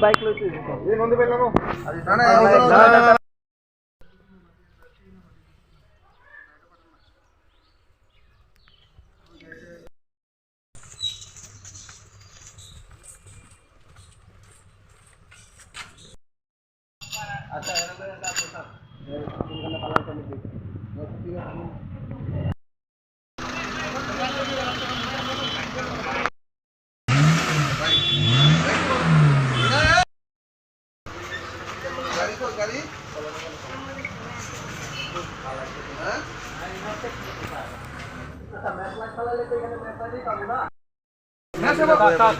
Bike লইতে আচ্ছা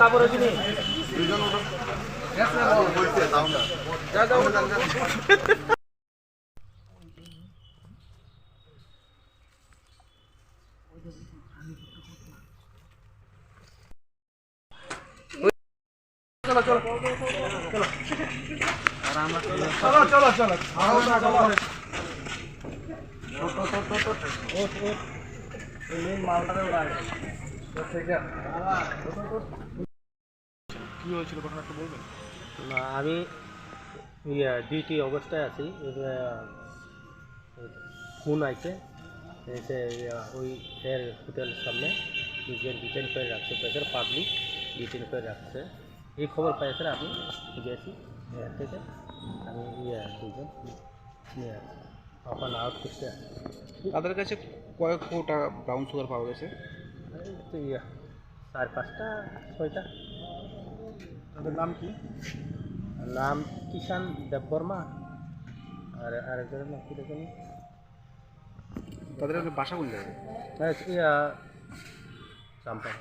তারপরে যিনি চলো চলো চলো চলো চলো চলো কি হয়েছিল ঘটনা একটু বলবেন? না আমি ডিউটি অবস্থায় আছি, ফোন আইছে এসে ওই এর হোটেলের সামনে নিজের ডিটেন করে রাখছে, প্রেসার পাবলিক ডিটেন করে রাখছে। এই খবর পাই স্যার আমি গেছি এর থেকে, আমি দুজন নিয়ে আসছি এখন আউট করতে। তাদের কাছে কয়েক কোটা ব্রাউন সুগার পাওয়া গেছে, 4-5টা 6টা। তাদের নাম কি? নাম কিষান দেববর্মা আর আরেকজনের নাম কি দেখুন। তাদের বাসা কোন জায়গায়? চাম্পাই।